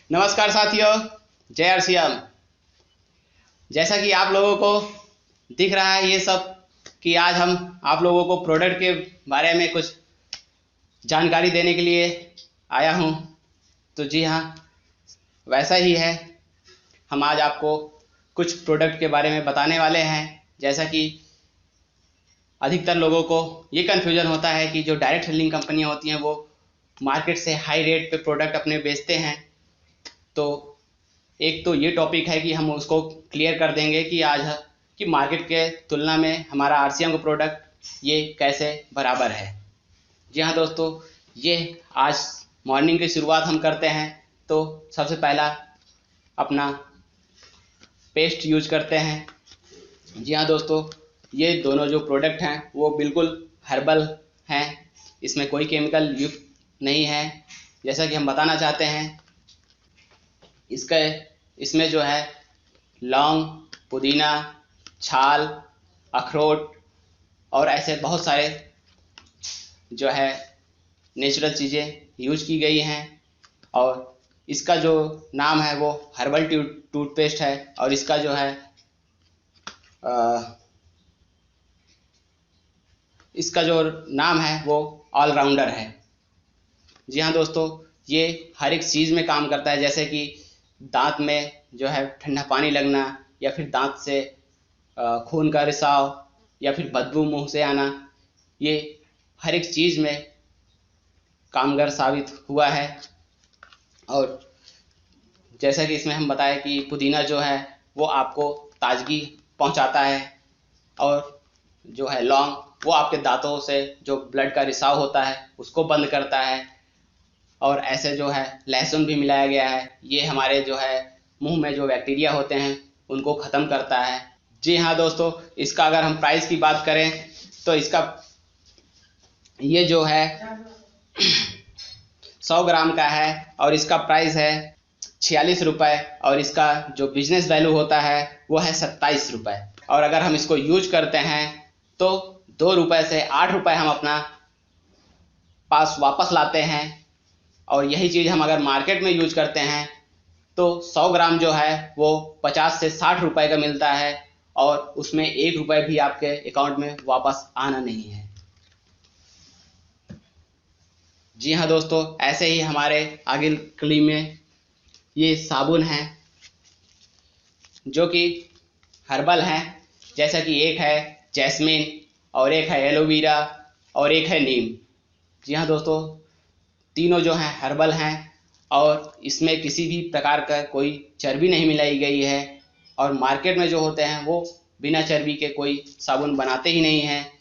नमस्कार साथियों, जय हर श्याम। जैसा कि आप लोगों को दिख रहा है ये सब कि आज हम आप लोगों को प्रोडक्ट के बारे में कुछ जानकारी देने के लिए आया हूं। तो जी हाँ, वैसा ही है। हम आज आपको कुछ प्रोडक्ट के बारे में बताने वाले हैं। जैसा कि अधिकतर लोगों को ये कन्फ्यूजन होता है कि जो डायरेक्ट सेलिंग कंपनियां होती हैं वो मार्केट से हाई रेट पे प्रोडक्ट अपने बेचते हैं। तो एक तो ये टॉपिक है कि हम उसको क्लियर कर देंगे कि आज कि मार्केट के तुलना में हमारा आरसीएम का प्रोडक्ट ये कैसे बराबर है। जी हाँ दोस्तों, ये आज मॉर्निंग की शुरुआत हम करते हैं। तो सबसे पहला अपना पेस्ट यूज करते हैं। जी हाँ दोस्तों, ये दोनों जो प्रोडक्ट हैं वो बिल्कुल हर्बल हैं, इसमें कोई केमिकल युक्त नहीं है। जैसा कि हम बताना चाहते हैं, इसमें जो है लौंग, पुदीना, छाल, अखरोट और ऐसे बहुत सारे जो है नेचुरल चीज़ें यूज की गई हैं। और इसका जो नाम है वो हर्बल टूथपेस्ट है और इसका जो है इसका जो नाम है वो ऑलराउंडर है। जी हाँ दोस्तों, ये हर एक चीज़ में काम करता है। जैसे कि दांत में जो है ठंडा पानी लगना, या फिर दांत से खून का रिसाव, या फिर बदबू मुंह से आना, ये हर एक चीज़ में कामगर साबित हुआ है। और जैसा कि इसमें हम बताएं कि पुदीना जो है वो आपको ताजगी पहुंचाता है, और जो है लौंग वो आपके दांतों से जो ब्लड का रिसाव होता है उसको बंद करता है। और ऐसे जो है लहसुन भी मिलाया गया है, ये हमारे जो है मुंह में जो बैक्टीरिया होते हैं उनको ख़त्म करता है। जी हाँ दोस्तों, इसका अगर हम प्राइस की बात करें तो इसका ये जो है 100 ग्राम का है और इसका प्राइस है 46 रुपये, और इसका जो बिजनेस वैल्यू होता है वो है 27 रुपये। और अगर हम इसको यूज करते हैं तो 2 रुपये से 8 रुपये हम अपना पास वापस लाते हैं। और यही चीज़ हम अगर मार्केट में यूज करते हैं तो 100 ग्राम जो है वो 50 से 60 रुपये का मिलता है, और उसमें 1 रुपये भी आपके अकाउंट में वापस आना नहीं है। जी हाँ दोस्तों, ऐसे ही हमारे आगे कली में ये साबुन है जो कि हर्बल हैं। जैसा कि एक है जैस्मिन, और एक है एलोवेरा, और एक है नीम। जी हाँ दोस्तों, तीनों जो हैं हर्बल हैं और इसमें किसी भी प्रकार का कोई चर्बी नहीं मिलाई गई है। और मार्केट में जो होते हैं वो बिना चर्बी के कोई साबुन बनाते ही नहीं हैं।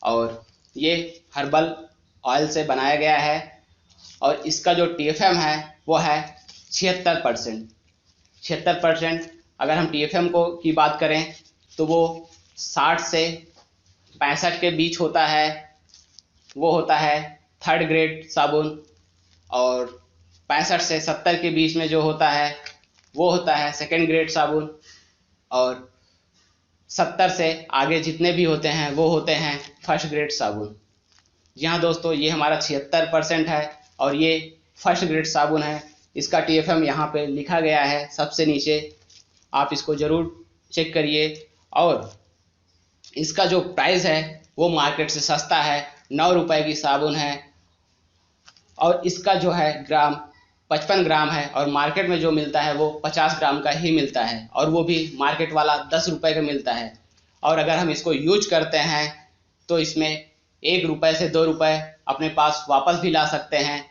और ये हर्बल ऑयल से बनाया गया है, और इसका जो TFM है वो है 76%। 76%। अगर हम TFM की बात करें तो वो 60 से 65 के बीच होता है, वो होता है थर्ड ग्रेड साबुन। और 65 से 70 के बीच में जो होता है वो होता है सेकेंड ग्रेड साबुन। और 70 से आगे जितने भी होते हैं वो होते हैं फर्स्ट ग्रेड साबुन। जी हाँ दोस्तों, ये हमारा 76% है और ये फर्स्ट ग्रेड साबुन है। इसका TFM यहाँ पे लिखा गया है सबसे नीचे, आप इसको ज़रूर चेक करिए। और इसका जो प्राइस है वो मार्केट से सस्ता है, 9 रुपये की साबुन है। और इसका जो है ग्राम 55 ग्राम है, और मार्केट में जो मिलता है वो 50 ग्राम का ही मिलता है, और वो भी मार्केट वाला 10 रुपये का मिलता है। और अगर हम इसको यूज करते हैं तो इसमें 1 रुपये से 2 रुपये अपने पास वापस भी ला सकते हैं।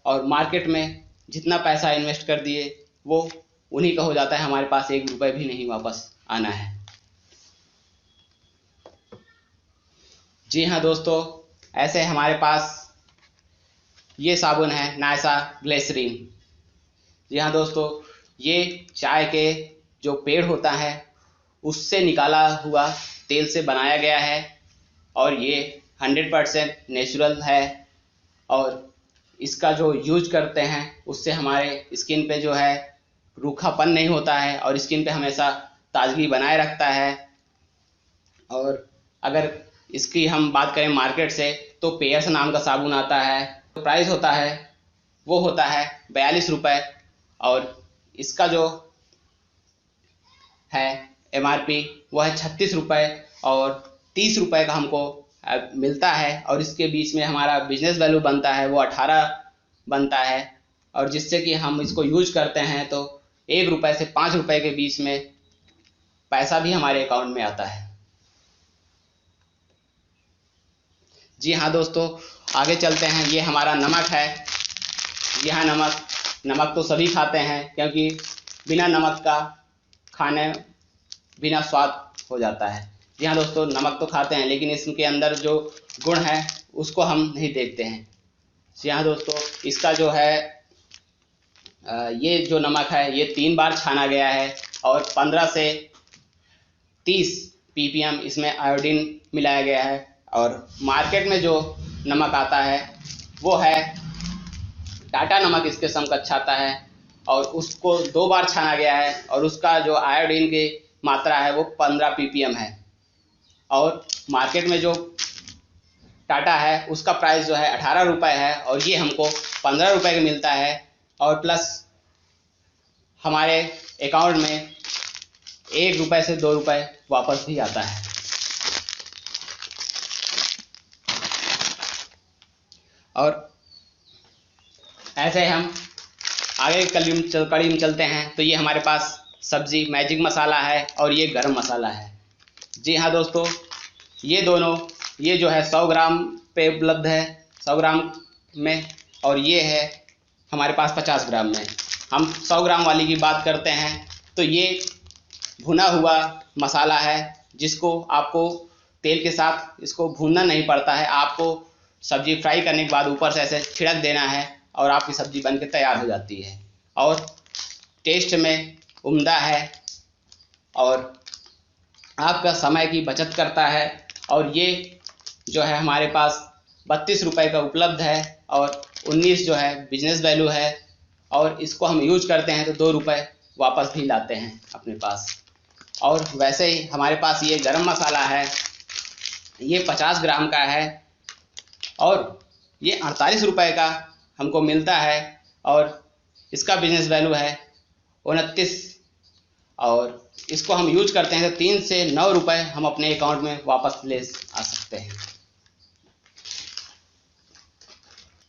और मार्केट में जितना पैसा इन्वेस्ट कर दिए वो उन्हीं का हो जाता है, हमारे पास 1 रुपये भी नहीं वापस आना है। जी हाँ दोस्तों, ऐसे हमारे पास ये साबुन है नायसा ग्लिसरीन। जी हाँ दोस्तों, ये चाय के जो पेड़ होता है उससे निकाला हुआ तेल से बनाया गया है, और ये 100% नेचुरल है। और इसका जो यूज करते हैं उससे हमारे स्किन पे जो है रूखापन नहीं होता है, और स्किन पे हमेशा ताजगी बनाए रखता है। और अगर इसकी हम बात करें मार्केट से तो पेयर्स नाम का साबुन आता है, तो प्राइस होता है वो होता है 42 रुपये। और इसका जो है MRP वो है 36 रुपये और 30 रुपये का हमको मिलता है। और इसके बीच में हमारा बिजनेस वैल्यू बनता है वो 18 बनता है, और जिससे कि हम इसको यूज करते हैं तो 1 रुपये से 5 रुपये के बीच में पैसा भी हमारे अकाउंट में आता है। जी हाँ दोस्तों, आगे चलते हैं। ये हमारा नमक है। जी हाँ, नमक तो सभी खाते हैं, क्योंकि बिना नमक का खाने बिना स्वाद हो जाता है। जी हाँ दोस्तों, नमक तो खाते हैं, लेकिन इसके अंदर जो गुण है उसको हम नहीं देखते हैं। जी हाँ दोस्तों, इसका जो है ये जो नमक है ये 3 बार छाना गया है और 15 से 30 ppm इसमें आयोडीन मिलाया गया है। और मार्केट में जो नमक आता है वो है टाटा नमक, इसके समकक्ष आता है और उसको 2 बार छाना गया है और उसका जो आयोडीन की मात्रा है वो 15 ppm है। और मार्केट में जो टाटा है उसका प्राइस जो है 18 रुपये है और ये हमको 15 रुपये का मिलता है, और प्लस हमारे अकाउंट में 1 रुपये से 2 रुपये वापस भी आता है। और ऐसे हम आगे कड़ी में चलते हैं। तो ये हमारे पास सब्जी मैजिक मसाला है और ये गरम मसाला है। जी हाँ दोस्तों, ये दोनों, ये जो है 100 ग्राम पे उपलब्ध है, 100 ग्राम में, और ये है हमारे पास 50 ग्राम में। हम 100 ग्राम वाली की बात करते हैं तो ये भुना हुआ मसाला है, जिसको आपको तेल के साथ इसको भूनना नहीं पड़ता है। आपको सब्जी फ्राई करने के बाद ऊपर से ऐसे छिड़क देना है और आपकी सब्जी बनके तैयार हो जाती है, और टेस्ट में उम्दा है और आपका समय की बचत करता है। और ये जो है हमारे पास 32 रुपये का उपलब्ध है और 19 जो है बिजनेस वैल्यू है, और इसको हम यूज करते हैं तो 2 रुपये वापस भी लाते हैं अपने पास। और वैसे ही हमारे पास ये गरम मसाला है, ये 50 ग्राम का है और ये 48 रुपये का हमको मिलता है, और इसका बिजनेस वैल्यू है 29, और इसको हम यूज करते हैं तो 3 से 9 रुपये हम अपने अकाउंट में वापस ले आ सकते हैं।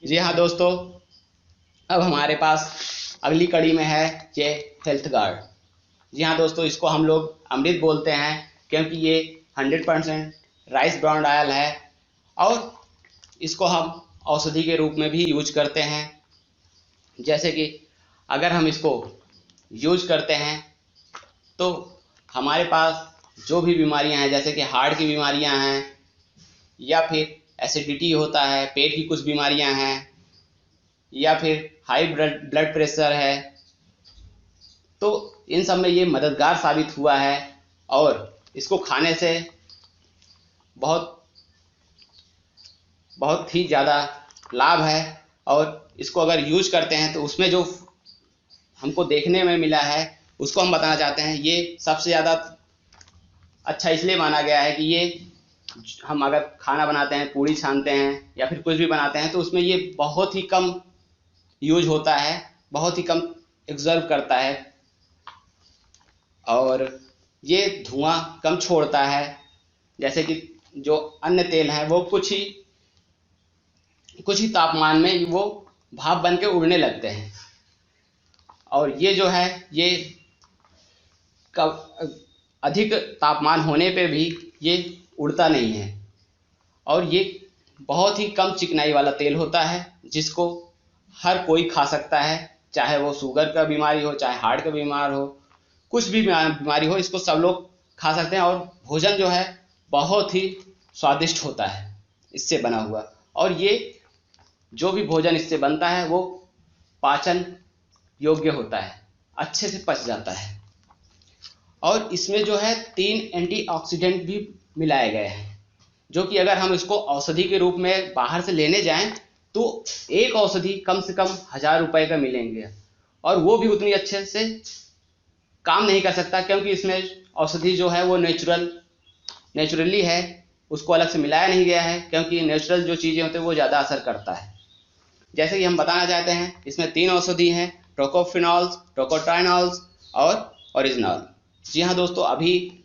जी हाँ दोस्तों, अब हमारे पास अगली कड़ी में है ये हेल्थ गार्ड। जी हाँ दोस्तों, इसको हम लोग अमृत बोलते हैं, क्योंकि ये 100% राइस ब्रांड ऑयल है और इसको हम औषधि के रूप में भी यूज करते हैं। जैसे कि अगर हम इसको यूज करते हैं तो हमारे पास जो भी बीमारियां हैं, जैसे कि हार्ट की बीमारियां हैं या फिर एसिडिटी होता है, पेट की कुछ बीमारियां हैं, या फिर हाई ब्लड प्रेशर है, तो इन सब में ये मददगार साबित हुआ है। और इसको खाने से बहुत ही ज़्यादा लाभ है, और इसको अगर यूज करते हैं तो उसमें जो हमको देखने में मिला है उसको हम बताना चाहते हैं। ये सबसे ज़्यादा अच्छा इसलिए माना गया है कि ये हम अगर खाना बनाते हैं, पूड़ी छानते हैं या फिर कुछ भी बनाते हैं, तो उसमें ये बहुत ही कम यूज होता है, बहुत ही कम एब्जॉर्ब करता है, और ये धुआं कम छोड़ता है। जैसे कि जो अन्य तेल हैं वो कुछ ही तापमान में वो भाप बन के उड़ने लगते हैं, और ये जो है ये अधिक तापमान होने पे भी ये उड़ता नहीं है। और ये बहुत ही कम चिकनाई वाला तेल होता है, जिसको हर कोई खा सकता है, चाहे वो शुगर का बीमारी हो, चाहे हार्ट का बीमार हो, कुछ भी बीमारी हो, इसको सब लोग खा सकते हैं। और भोजन जो है बहुत ही स्वादिष्ट होता है इससे बना हुआ, और ये जो भी भोजन इससे बनता है वो पाचन योग्य होता है, अच्छे से पच जाता है। और इसमें जो है 3 एंटीऑक्सीडेंट भी मिलाए गए हैं, जो कि अगर हम इसको औषधि के रूप में बाहर से लेने जाएं तो एक औषधि कम से कम 1000 रुपये का मिलेंगे, और वो भी उतनी अच्छे से काम नहीं कर सकता, क्योंकि इसमें औषधि जो है वो नेचुरली है, उसको अलग से मिलाया नहीं गया है, क्योंकि नेचुरल जो चीज़ें होती हैं वो ज़्यादा असर करता है। जैसे कि हम बताना चाहते हैं, इसमें 3 औषधि हैं, टोकोफिनॉल्स, टोकोट्राइनॉल्स और ओरिजिनॉल। जी हाँ दोस्तों, अभी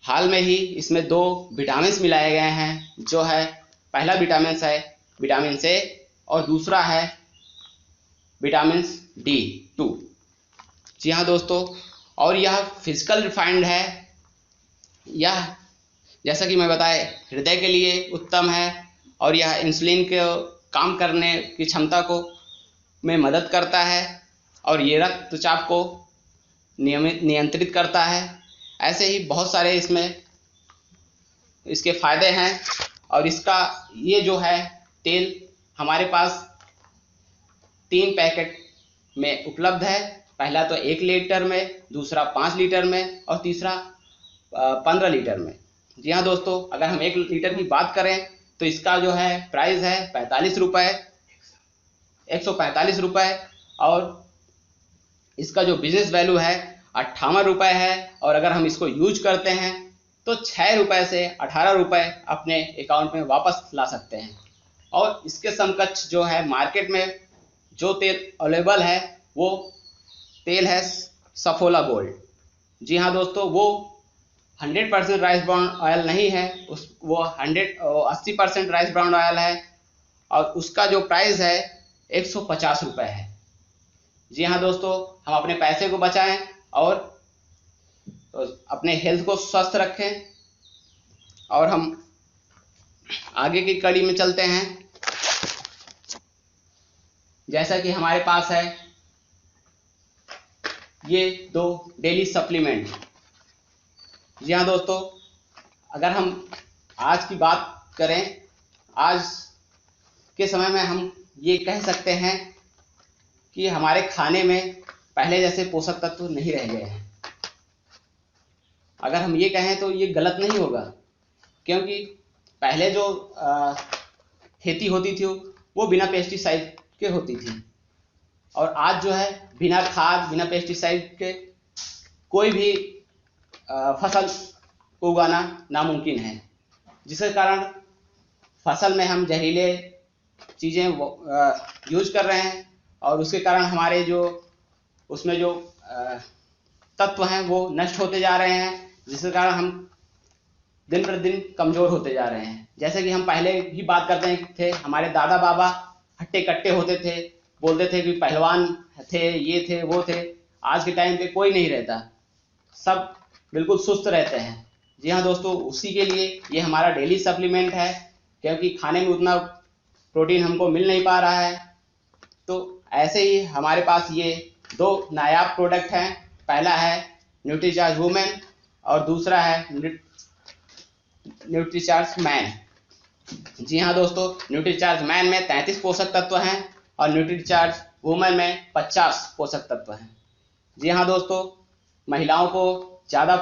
हाल में ही इसमें 2 विटामिन मिलाए गए हैं, जो है पहला विटामिन है विटामिन से और दूसरा है विटामिन D2। जी हाँ दोस्तों, और यह फिजिकल रिफाइंड है। यह जैसा कि मैं बताए हृदय के लिए उत्तम है और यह इंसुलिन के काम करने की क्षमता को में मदद करता है और ये रक्तचाप को नियंत्रित करता है। ऐसे ही बहुत सारे इसमें इसके फायदे हैं और इसका ये जो है तेल हमारे पास 3 पैकेट में उपलब्ध है। पहला तो 1 लीटर में, दूसरा 5 लीटर में और तीसरा 15 लीटर में। जी हाँ दोस्तों, अगर हम 1 लीटर की बात करें तो इसका जो है प्राइस है 45 रुपये, 145 रुपये और इसका जो बिजनेस वैल्यू है 58 रुपये है। और अगर हम इसको यूज करते हैं तो 6 रुपये से 18 रुपये अपने अकाउंट में वापस ला सकते हैं। और इसके समकक्ष जो है मार्केट में जो तेल अवेलेबल है वो तेल है सफोला गोल्ड। जी हाँ दोस्तों, वो 100% राइस ब्राउन ऑयल नहीं है, वो 80% राइस ब्राउन ऑयल है और उसका जो प्राइस है 150 रुपये है। जी हाँ दोस्तों, हम अपने पैसे को बचाएं और अपने हेल्थ को स्वस्थ रखें। और हम आगे की कड़ी में चलते हैं। जैसा कि हमारे पास है ये 2 डेली सप्लीमेंट। जी हाँ दोस्तों, अगर हम आज की बात करें, आज के समय में हम ये कह सकते हैं कि हमारे खाने में पहले जैसे पोषक तत्व नहीं रह गए हैं। अगर हम ये कहें तो ये गलत नहीं होगा, क्योंकि पहले जो खेती होती थी वो बिना पेस्टिसाइड के होती थी और आज जो है बिना खाद, बिना पेस्टिसाइड के कोई भी फसल को उगाना नामुमकिन है, जिसके कारण फसल में हम जहरीले चीज़ें यूज कर रहे हैं और उसके कारण हमारे जो उसमें जो तत्व हैं वो नष्ट होते जा रहे हैं, जिसके कारण हम दिन प्रतिदिन कमज़ोर होते जा रहे हैं। जैसे कि हम पहले ही बात करते थे, हमारे दादा बाबा हट्टे कट्टे होते थे, बोलते थे कि पहलवान थे, ये थे, वो थे। आज के टाइम पे कोई नहीं रहता, सब बिल्कुल सुस्त रहते हैं। जी हाँ दोस्तों, उसी के लिए ये हमारा डेली सप्लीमेंट है, क्योंकि खाने में उतना प्रोटीन हमको मिल नहीं पा रहा है। तो ऐसे ही हमारे पास ये 2 नायाब प्रोडक्ट हैं। पहला है न्यूट्रीचार्ज वुमेन और दूसरा है न्यूट्रीचार्ज मैन। जी हाँ दोस्तों, न्यूट्रीचार्ज मैन में 33 पोषक तत्व हैं और न्यूट्रीचार्ज वुमेन में 50 पोषक तत्व हैं। जी हाँ दोस्तों, महिलाओं को ज़्यादा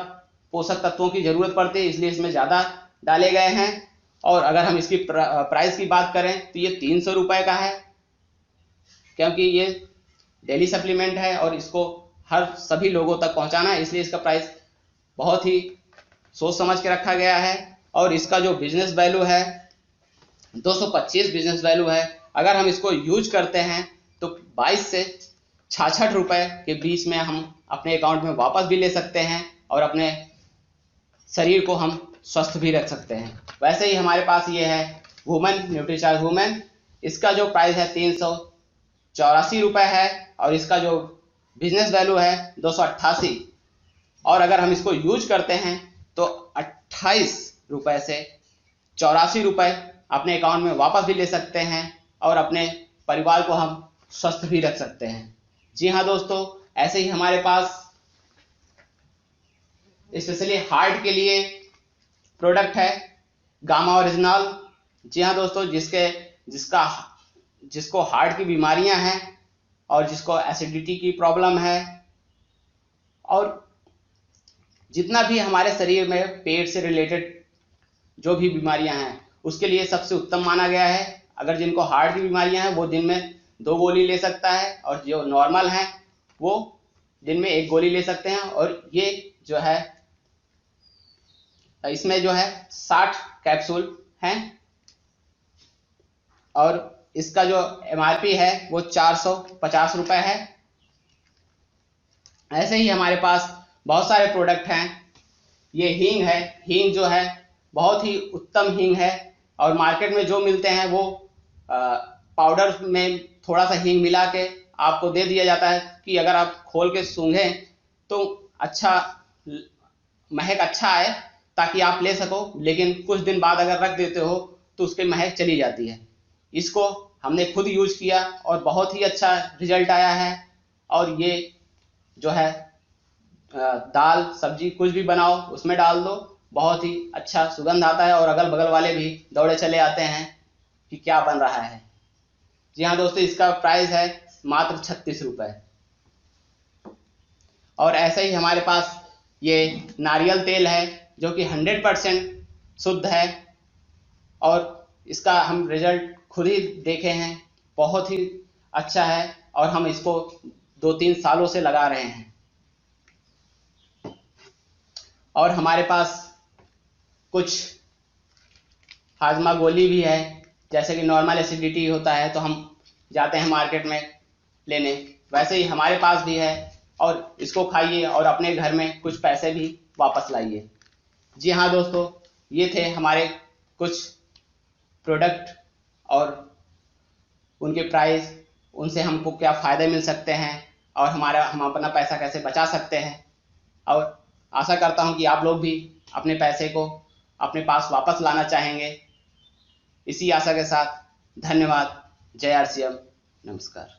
पोषक तत्वों की ज़रूरत पड़ती है, इसलिए इसमें ज़्यादा डाले गए हैं। और अगर हम इसकी प्राइस की बात करें तो ये 300 रुपये का है, क्योंकि ये डेली सप्लीमेंट है और इसको हर सभी लोगों तक पहुंचाना है, इसलिए इसका प्राइस बहुत ही सोच समझ के रखा गया है। और इसका जो बिजनेस वैल्यू है 225 बिजनेस वैल्यू है। अगर हम इसको यूज करते हैं तो 22 से 66 रुपये के बीच में हम अपने अकाउंट में वापस भी ले सकते हैं और अपने शरीर को हम स्वस्थ भी रख सकते हैं। वैसे ही हमारे पास ये है वुमेन न्यूट्रीचार्ज वुमेन। इसका जो प्राइस है 384 रुपये है और इसका जो बिजनेस वैल्यू है 288। और अगर हम इसको यूज करते हैं तो 28 रुपये से 84 रुपये अपने अकाउंट में वापस भी ले सकते हैं और अपने परिवार को हम स्वस्थ भी रख सकते हैं। जी हाँ दोस्तों, ऐसे ही हमारे पास स्पेशली हार्ट के लिए प्रोडक्ट है गामा ओरिजिनल। जी हाँ दोस्तों, जिसको हार्ट की बीमारियां हैं और जिसको एसिडिटी की प्रॉब्लम है और जितना भी हमारे शरीर में पेट से रिलेटेड जो भी बीमारियां हैं उसके लिए सबसे उत्तम माना गया है। अगर जिनको हार्ट की बीमारियां हैं वो दिन में 2 गोली ले सकता है और जो नॉर्मल हैं वो दिन में 1 गोली ले सकते हैं। और ये जो है इसमें जो है 60 कैप्सूल हैं और इसका जो MRP है वो 450 रुपये है। ऐसे ही हमारे पास बहुत सारे प्रोडक्ट हैं। ये हींग है। हींग जो है बहुत ही उत्तम हींग है, और मार्केट में जो मिलते हैं वो पाउडर में थोड़ा सा हींग मिला के आपको दे दिया जाता है कि अगर आप खोल के सूंघें तो अच्छा महक अच्छा आए, ताकि आप ले सको। लेकिन कुछ दिन बाद अगर रख देते हो तो उसकी महक चली जाती है। इसको हमने खुद यूज किया और बहुत ही अच्छा रिजल्ट आया है। और ये जो है दाल सब्जी कुछ भी बनाओ उसमें डाल दो, बहुत ही अच्छा सुगंध आता है, और अगल बगल वाले भी दौड़े चले आते हैं कि क्या बन रहा है। जी हाँ दोस्तों, इसका प्राइस है मात्र 36 रुपए। और ऐसे ही हमारे पास ये नारियल तेल है जो कि 100% शुद्ध है, और इसका हम रिजल्ट खुद ही देखे हैं, बहुत ही अच्छा है, और हम इसको 2-3 सालों से लगा रहे हैं। और हमारे पास कुछ हाजमा गोली भी है। जैसे कि नॉर्मल एसिडिटी होता है तो हम जाते हैं मार्केट में लेने, वैसे ही हमारे पास भी है, और इसको खाइए और अपने घर में कुछ पैसे भी वापस लाइए। जी हाँ दोस्तों, ये थे हमारे कुछ प्रोडक्ट और उनके प्राइस, उनसे हमको क्या फ़ायदे मिल सकते हैं, और हम अपना पैसा कैसे बचा सकते हैं। और आशा करता हूँ कि आप लोग भी अपने पैसे को अपने पास वापस लाना चाहेंगे। इसी आशा के साथ धन्यवाद। जय आरसीएम। नमस्कार।